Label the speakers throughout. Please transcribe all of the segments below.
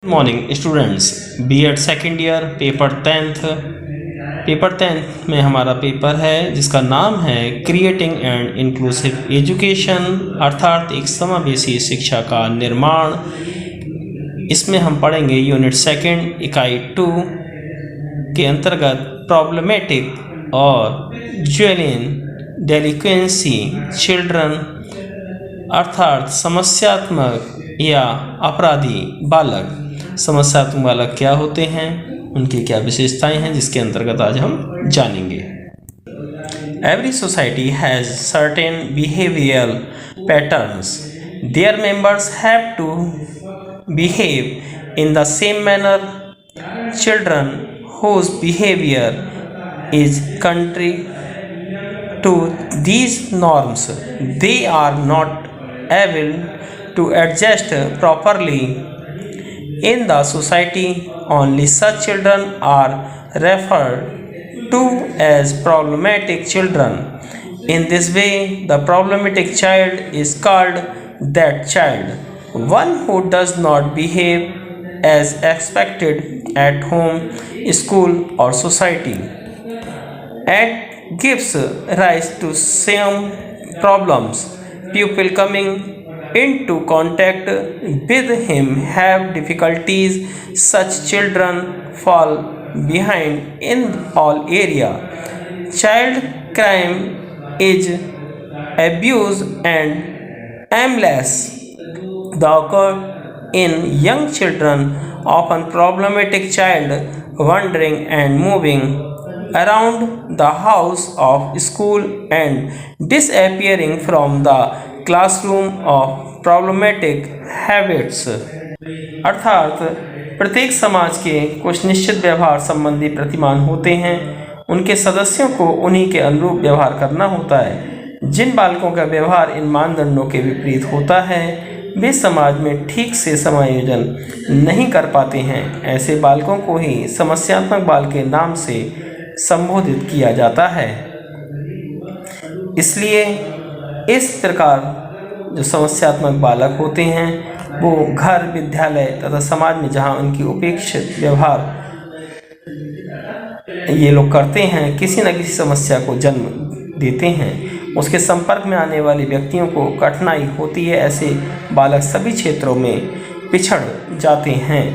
Speaker 1: Morning students, BEd second year paper tenth में हमारा paper है जिसका नाम है क्रिएटिंग एंड इंक्लूसिव एजुकेशन, अर्थात एक समावेशी शिक्षा का निर्माण। इसमें हम पढ़ेंगे यूनिट सेकेंड इकाई 2 के अंतर्गत प्रॉब्लमेटिक और ज्वेलिन डेलिक्वेंसी चिल्ड्रन, अर्थात समस्यात्मक या अपराधी बालक। समस्यात्मक बालक क्या होते हैं, उनकी क्या विशेषताएं हैं, जिसके अंतर्गत आज हम जानेंगे। Every society has certain behavioural patterns. Their members have to behave in the same manner. Children whose behavior is contrary to these norms, they are not able to adjust properly in the society. Only such children are referred to as problematic children. In this way, the problematic child is called that child, one who does not behave as expected at home, school or society, and gives rise to some problems. People coming into contact with him have difficulties. Such children fall behind in all areas. Child crime is abuse and aimless the occur in young children. Often problematic child wandering and moving around the house of school and disappearing from the classroom of problematic habits। अर्थात प्रत्येक समाज के कुछ निश्चित व्यवहार संबंधी प्रतिमान होते हैं। उनके सदस्यों को उन्हीं के अनुरूप व्यवहार करना होता है। जिन बालकों का व्यवहार इन मानदंडों के विपरीत होता है वे समाज में ठीक से समायोजन नहीं कर पाते हैं। ऐसे बालकों को ही समस्यात्मक बाल के नाम से संबोधित किया जाता है। इसलिए इस प्रकार जो समस्यात्मक बालक होते हैं वो घर, विद्यालय तथा समाज में जहाँ उनकी उपेक्षित व्यवहार ये लोग करते हैं, किसी न किसी समस्या को जन्म देते हैं। उसके संपर्क में आने वाले व्यक्तियों को कठिनाई होती है। ऐसे बालक सभी क्षेत्रों में पिछड़ जाते हैं।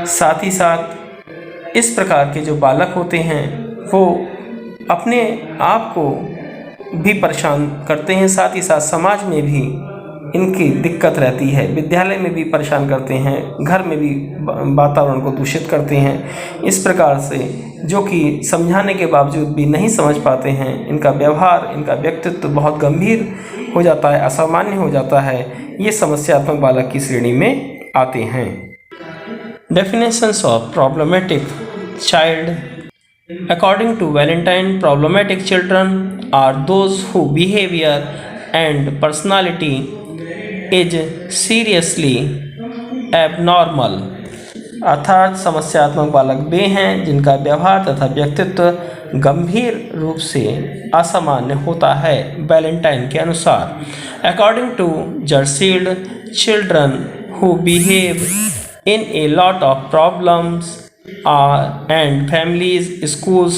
Speaker 1: साथ ही साथ इस प्रकार के जो बालक होते हैं वो अपने आप को भी परेशान करते हैं, साथ ही साथ समाज में भी इनकी दिक्कत रहती है। विद्यालय में भी परेशान करते हैं, घर में भी वातावरण को दूषित करते हैं। इस प्रकार से जो कि समझाने के बावजूद भी नहीं समझ पाते हैं, इनका व्यवहार, इनका व्यक्तित्व बहुत गंभीर हो जाता है, असामान्य हो जाता है। ये समस्यात्मक बालक की श्रेणी में आते हैं। Definitions of problematic child according to Valentine, problematic children are those who behavior and personality is seriously abnormal। अर्थात समस्यात्मक बालक वे हैं जिनका व्यवहार तथा व्यक्तित्व गंभीर रूप से असामान्य होता है। वैलेंटाइन के अनुसार according to Jersild, children who behave in a lot of problems and families, schools,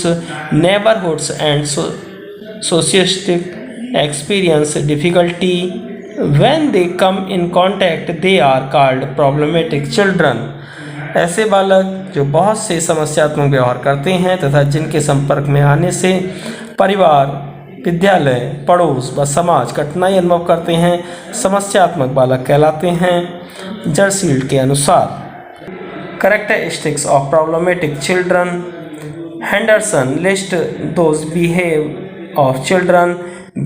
Speaker 1: neighborhoods and society experience difficulty when they come in contact, they are called problematic children। ऐसे बालक जो बहुत से समस्यात्मक व्यवहार करते हैं तथा जिनके संपर्क में आने से परिवार, विद्यालय, पड़ोस व समाज कठिनाई अनुभव करते हैं, समस्यात्मक बालक कहलाते हैं। जर्सील्ड के अनुसार Characteristics of problematic children, Henderson lists those behavior of children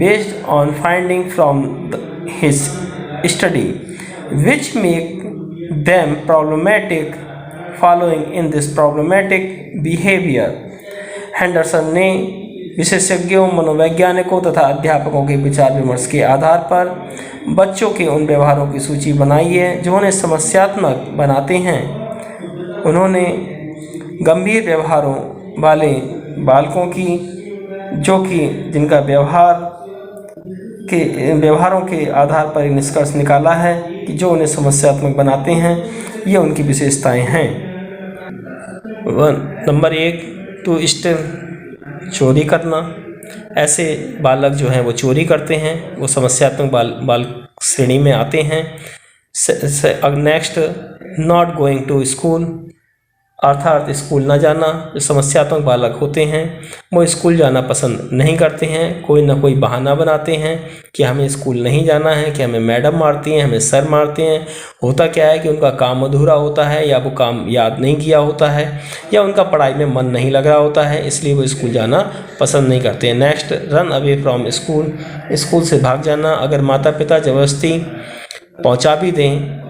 Speaker 1: based on finding from his study which make them problematic following in this problematic behavior। Henderson ने विशेषज्ञों, मनोवैज्ञानिकों तथा अध्यापकों के विचार विमर्श के आधार पर बच्चों के उन व्यवहारों की सूची बनाई है जो उन्हें समस्यात्मक बनाते हैं। उन्होंने गंभीर व्यवहारों वाले बालकों की, जो कि जिनका व्यवहार के व्यवहारों के आधार पर निष्कर्ष निकाला है कि जो उन्हें समस्यात्मक बनाते हैं ये उनकी विशेषताएं हैं। नंबर 1 टू स्टील, चोरी करना। ऐसे बालक जो हैं वो चोरी करते हैं, वो समस्यात्मक बाल श्रेणी में आते हैं। Next, not going to school, अर्थात स्कूल न जाना। जो समस्यात्मक बालक होते हैं वो स्कूल जाना पसंद नहीं करते हैं, कोई ना कोई बहाना बनाते हैं कि हमें स्कूल नहीं जाना है, कि हमें मैडम मारती हैं, हमें सर मारते हैं। होता क्या है कि उनका काम अधूरा होता है, या वो काम याद नहीं किया होता है, या उनका पढ़ाई में मन नहीं लग रहा होता है, इसलिए वो स्कूल जाना पसंद नहीं करते हैं। Next, run away from school, school से भाग जाना। अगर माता पिता ज़बरदस्ती पहुँचा भी दें,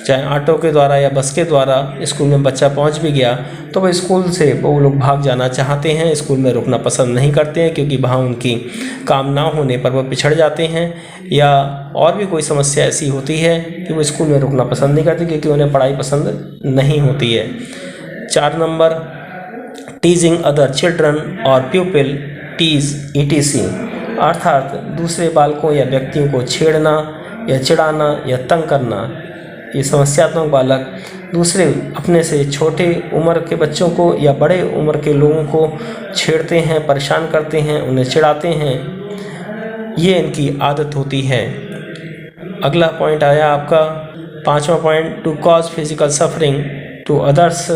Speaker 1: चाहे ऑटो के द्वारा या बस के द्वारा स्कूल में बच्चा पहुंच भी गया, तो वह स्कूल से वो लोग भाग जाना चाहते हैं, स्कूल में रुकना पसंद नहीं करते हैं, क्योंकि वहाँ उनकी काम ना होने पर वह पिछड़ जाते हैं, या और भी कोई समस्या ऐसी होती है कि वो स्कूल में रुकना पसंद नहीं करते, क्योंकि उन्हें पढ़ाई पसंद नहीं होती है। 4 नंबर, टीजिंग अदर चिल्ड्रन और प्यूपिल, टीज ETC, अर्थात दूसरे बालकों या व्यक्तियों को छेड़ना या चिढ़ाना या तंग करना। ये समस्यात्मक बालक दूसरे अपने से छोटे उम्र के बच्चों को या बड़े उम्र के लोगों को छेड़ते हैं, परेशान करते हैं, उन्हें चिढ़ाते हैं, ये इनकी आदत होती है। अगला पॉइंट आया आपका 5वां point, to cause physical suffering to others,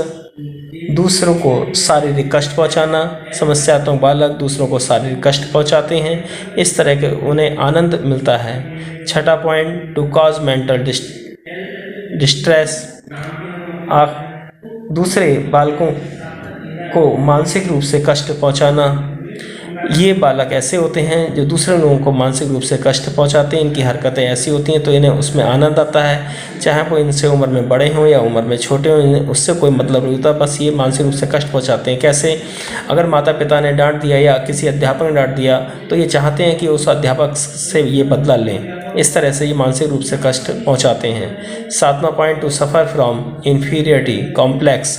Speaker 1: दूसरों को शारीरिक कष्ट पहुंचाना। समस्यात्मक बालक दूसरों को शारीरिक कष्ट पहुंचाते हैं, इस तरह के उन्हें आनंद मिलता है। 6वां point, to cause mental distress, दूसरे बालकों को मानसिक रूप से कष्ट पहुंचाना। ये बालक ऐसे होते हैं जो दूसरे लोगों को मानसिक रूप से कष्ट पहुंचाते हैं, इनकी हरकतें ऐसी होती हैं तो इन्हें उसमें आनंद आता है, चाहे वो इनसे उम्र में बड़े हों या उम्र में छोटे हों, इन्हें उससे कोई मतलब नहीं होता, बस ये मानसिक रूप से कष्ट पहुंचाते हैं। कैसे? अगर माता पिता ने डांट दिया या किसी अध्यापक ने डांट दिया तो ये चाहते हैं कि उस अध्यापक से ये बदला लें, इस तरह से ये मानसिक रूप से कष्ट पहुँचाते हैं। 7वां point, to suffer from inferiority complex,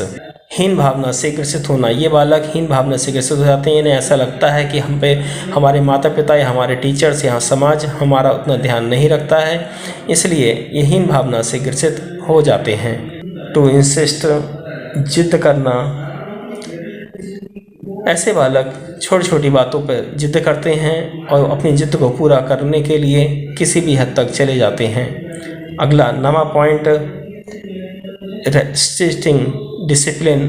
Speaker 1: हीन भावना से ग्रसित होना। ये बालक हीन भावना से ग्रसित हो जाते हैं, इन्हें ऐसा लगता है कि हम पे हमारे माता पिता या हमारे टीचर्स या समाज हमारा उतना ध्यान नहीं रखता है, इसलिए ये हीन भावना से ग्रसित हो जाते हैं। टू इंसिस्ट, जिद करना। ऐसे बालक छोटी छोटी बातों पर जिद करते हैं और अपनी जिद को पूरा करने के लिए किसी भी हद तक चले जाते हैं। अगला 9वां पॉइंट, रेस्ट्रिक्टिंग डिसिप्लिन,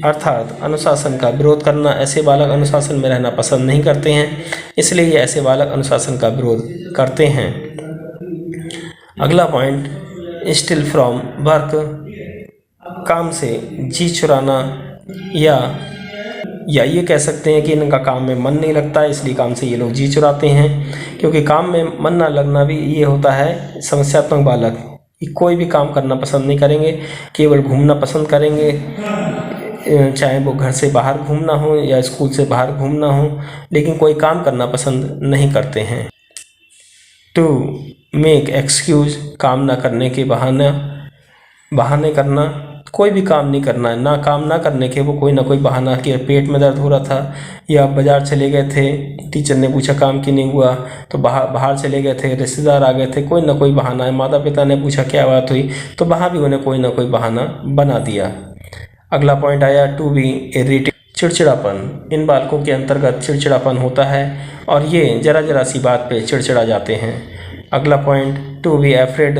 Speaker 1: अर्थात अनुशासन का विरोध करना। ऐसे बालक अनुशासन में रहना पसंद नहीं करते हैं, इसलिए ये ऐसे बालक अनुशासन का विरोध करते हैं। अगला पॉइंट, स्टील फ्रॉम वर्क, काम से जी चुराना, या ये कह सकते हैं कि इनका काम में मन नहीं लगता है, इसलिए काम से ये लोग जी चुराते हैं। क्योंकि काम में मन ना लगना भी ये होता है, समस्यात्मक बालक कोई भी काम करना पसंद नहीं करेंगे, केवल घूमना पसंद करेंगे, चाहे वो घर से बाहर घूमना हो या स्कूल से बाहर घूमना हो, लेकिन कोई काम करना पसंद नहीं करते हैं। टू मेक एक्सक्यूज, काम ना करने के बहाने करना। कोई भी काम नहीं करना है, काम ना करने के वो कोई ना कोई बहाना, कि पेट में दर्द हो रहा था या बाज़ार चले गए थे, टीचर ने पूछा काम क्यों नहीं हुआ, तो बाहर चले गए थे, रिश्तेदार आ गए थे, कोई ना कोई बहाना है। माता पिता ने पूछा क्या बात हुई, तो वहाँ भी उन्हें कोई ना कोई बहाना बना दिया। अगला पॉइंट आया, टू बी इरिटेट, चिड़चिड़ापन। इन बालकों के अंतर्गत चिड़चिड़ापन होता है और ये जरा जरा सी बात पे चिड़चिड़ा जाते हैं। अगला point, to be afraid.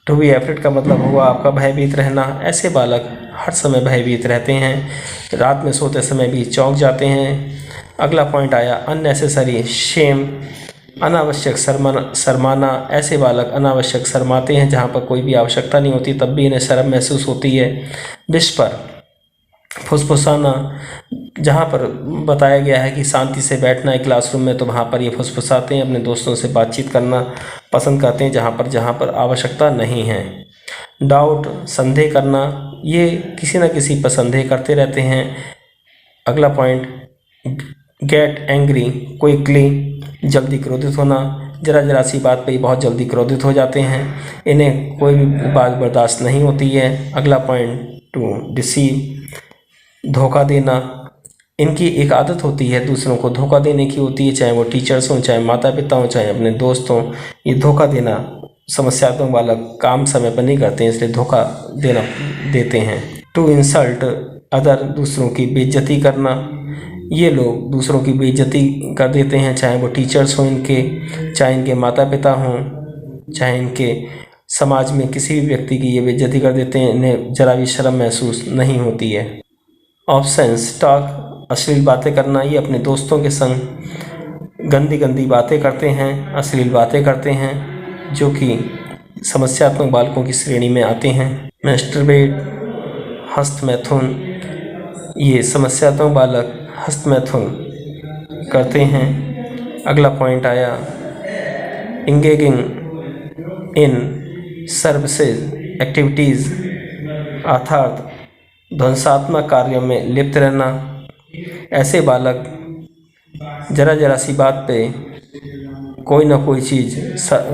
Speaker 1: To be afraid का मतलब हुआ आपका भयभीत रहना। ऐसे बालक हर समय भयभीत रहते हैं, रात में सोते समय भी चौंक जाते हैं। अगला पॉइंट आया, अननेसेसरी शेम, अनावश्यक शर्माना। ऐसे बालक अनावश्यक शर्माते हैं, जहाँ पर कोई भी आवश्यकता नहीं होती तब भी इन्हें शर्म महसूस होती है। विस्पर, फुसफुसाना, जहाँ पर बताया गया है कि शांति से बैठना है क्लासरूम में, तो वहाँ पर ये फुसफुसाते हैं, अपने दोस्तों से बातचीत करना पसंद करते हैं जहाँ पर आवश्यकता नहीं है। डाउट, संदेह करना, ये किसी न किसी पर संदेह करते रहते हैं। अगला पॉइंट, गेट एंग्री क्विकली, जल्दी क्रोधित होना। जरा जरा सी बात पे बहुत जल्दी क्रोधित हो जाते हैं, इन्हें कोई भी बात बर्दाश्त नहीं होती है। अगला पॉइंट, टू डिसीव, धोखा देना। इनकी एक आदत होती है दूसरों को धोखा देने की होती है, चाहे वो टीचर्स हों, चाहे माता पिता हों, चाहे अपने दोस्त हों। ये धोखा देना, समस्यात्मक बालक काम समय पर नहीं करते हैं इसलिए धोखा देते हैं। टू इंसल्ट अदर, दूसरों की बेइज्जती करना। ये लोग दूसरों की बेइज्जती कर देते हैं, चाहे वो टीचर्स हों इनके, चाहे इनके माता पिता हों, चाहे इनके समाज में किसी भी व्यक्ति की ये बेइज्जती कर देते हैं। इन्हें जरा भी शर्म महसूस नहीं होती है। ऑब्सेंस टॉक, अश्लील बातें करना। ये अपने दोस्तों के संग गंदी गंदी बातें करते हैं, अश्लील बातें करते हैं, जो कि समस्यात्मक बालकों की श्रेणी में आते हैं। मैस्टरबेट, हस्तमैथुन। ये समस्यात्मक बालक हस्तमैथुन करते हैं। अगला पॉइंट आया इंगेजिंग इन सर्विसेज एक्टिविटीज़, अर्थात ध्वंसात्मक कार्यों में लिप्त रहना। ऐसे बालक जरा सी बात पे कोई ना कोई चीज़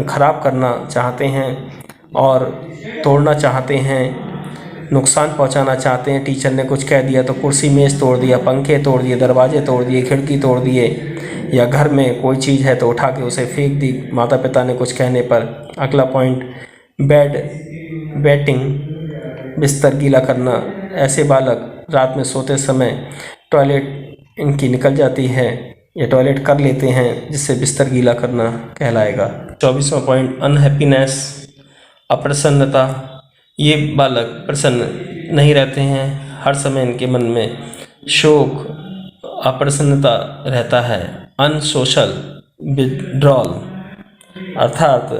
Speaker 1: खराब करना चाहते हैं और तोड़ना चाहते हैं, नुकसान पहुंचाना चाहते हैं। टीचर ने कुछ कह दिया तो कुर्सी मेज़ तोड़ दिया, पंखे तोड़ दिए, दरवाजे तोड़ दिए, खिड़की तोड़ दिए, या घर में कोई चीज़ है तो उठा के उसे फेंक दी माता पिता ने कुछ कहने पर। अगला पॉइंट बेड वेटिंग, बिस्तर गीला करना। ऐसे बालक रात में सोते समय टॉयलेट इनकी निकल जाती है या टॉयलेट कर लेते हैं, जिससे बिस्तर गीला करना कहलाएगा। 24वां पॉइंट अनहैप्पीनेस, अप्रसन्नता। ये बालक प्रसन्न नहीं रहते हैं, हर समय इनके मन में शोक, अप्रसन्नता रहता है। अनसोशल विड्रॉल, अर्थात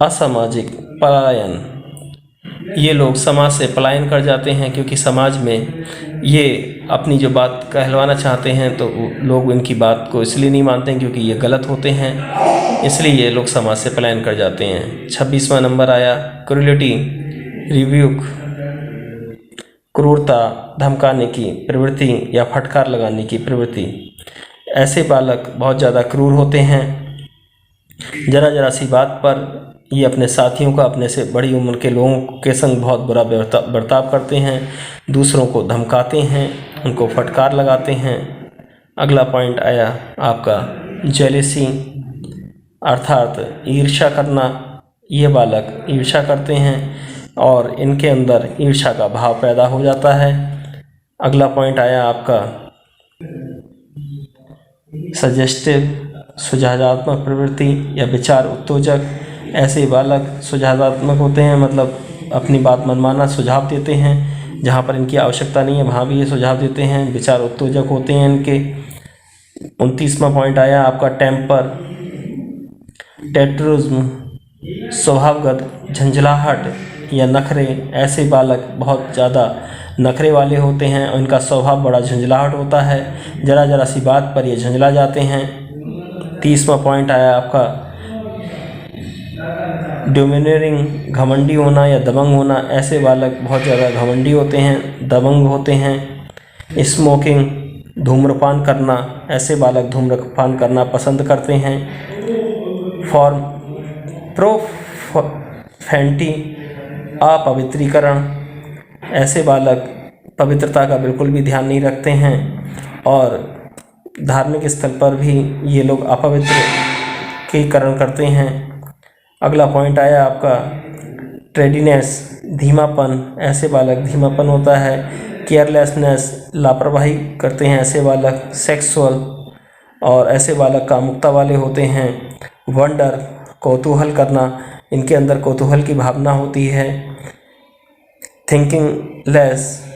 Speaker 1: असामाजिक पलायन। ये लोग समाज से पलायन कर जाते हैं क्योंकि समाज में ये अपनी जो बात कहलवाना चाहते हैं तो लोग इनकी बात को इसलिए नहीं मानते हैं क्योंकि ये गलत होते हैं, इसलिए ये लोग समाज से पलायन कर जाते हैं। 26वां नंबर आया क्रूरलिटी, रिव्यूक, क्रूरता, धमकाने की प्रवृत्ति या फटकार लगाने की प्रवृत्ति। ऐसे बालक बहुत ज़्यादा क्रूर होते हैं। जरा सी बात पर ये अपने साथियों का, अपने से बड़ी उम्र के लोगों के संग बहुत बुरा बर्ताव करते हैं, दूसरों को धमकाते हैं, उनको फटकार लगाते हैं। अगला पॉइंट आया आपका जेलेसी, अर्थात ईर्ष्या करना। ये बालक ईर्ष्या करते हैं और इनके अंदर ईर्ष्या का भाव पैदा हो जाता है। अगला पॉइंट आया आपका सजेस्टिव, सुझावात्मक प्रवृत्ति या विचार उत्तेजक। ऐसे बालक सुझावात्मक होते हैं, मतलब अपनी बात मनमाना सुझाव देते हैं, जहाँ पर इनकी आवश्यकता नहीं है वहाँ भी ये सुझाव देते हैं। विचार उत्तेजक होते हैं इनके। 29वां पॉइंट आया आपका टेम्पर, टेट्रिज्म, स्वभावगत झंझलाहट या नखरे। ऐसे बालक बहुत ज़्यादा नखरे वाले होते हैं और इनका स्वभाव बड़ा झंझलाहट होता है, जरा सी बात पर ये झंझला जाते हैं। 30वां पॉइंट आया आपका डोमिनेटिंग, घमंडी होना या दबंग होना। ऐसे बालक बहुत ज़्यादा घमंडी होते हैं, दबंग होते हैं। स्मोकिंग, धूम्रपान करना। ऐसे बालक धूम्रपान करना पसंद करते हैं। प्रोफेनिटी, अपवित्रीकरण। ऐसे बालक पवित्रता का बिल्कुल भी ध्यान नहीं रखते हैं और धार्मिक स्थल पर भी ये लोग अपवित्र के करण करते हैं। अगला पॉइंट आया आपका ट्रेडीनेस, धीमापन। ऐसे बालक धीमापन होता है। केयरलेसनेस, लापरवाही करते हैं ऐसे बालक। सेक्सुअल, और ऐसे बालक कामुकता वाले होते हैं। वंडर, कौतूहल करना, इनके अंदर कौतूहल की भावना होती है। थिंकिंग लेस,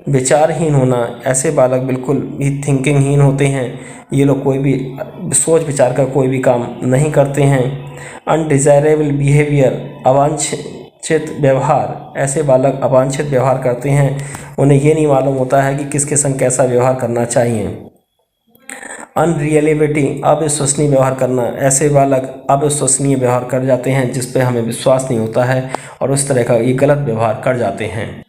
Speaker 1: विचारहीन होना। ऐसे बालक बिल्कुल भी थिंकिंगहीन होते हैं, ये लोग कोई भी सोच विचार कर कोई भी काम नहीं करते हैं। अनडिज़ायरेबल बिहेवियर, अवांछित व्यवहार। ऐसे बालक अवांछित व्यवहार करते हैं, उन्हें ये नहीं मालूम होता है कि किसके संग कैसा व्यवहार करना चाहिए। अनरियलिबिलिटी, अविश्वसनीय व्यवहार करना। ऐसे बालक अविश्वसनीय व्यवहार कर जाते हैं जिस पर हमें विश्वास नहीं होता है और उस तरह का ये गलत व्यवहार कर जाते हैं।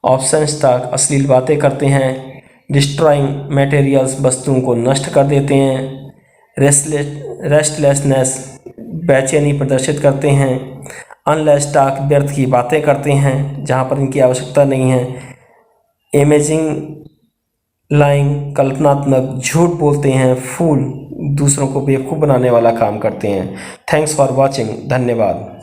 Speaker 1: ऑब्सेंस तक, अश्लील बातें करते हैं। डिस्ट्रॉइंग मटेरियल्स, वस्तुओं को नष्ट कर देते हैं। रेस्टलेसनेस, बेचैनी प्रदर्शित करते हैं। अनलेस टॉक, व्यर्थ की बातें करते हैं जहाँ पर इनकी आवश्यकता नहीं है। इमेजिंग लाइंग, कल्पनात्मक, झूठ बोलते हैं, फूल, दूसरों को बेवकूफ़ बनाने वाला काम करते हैं। Thanks for watching. धन्यवाद।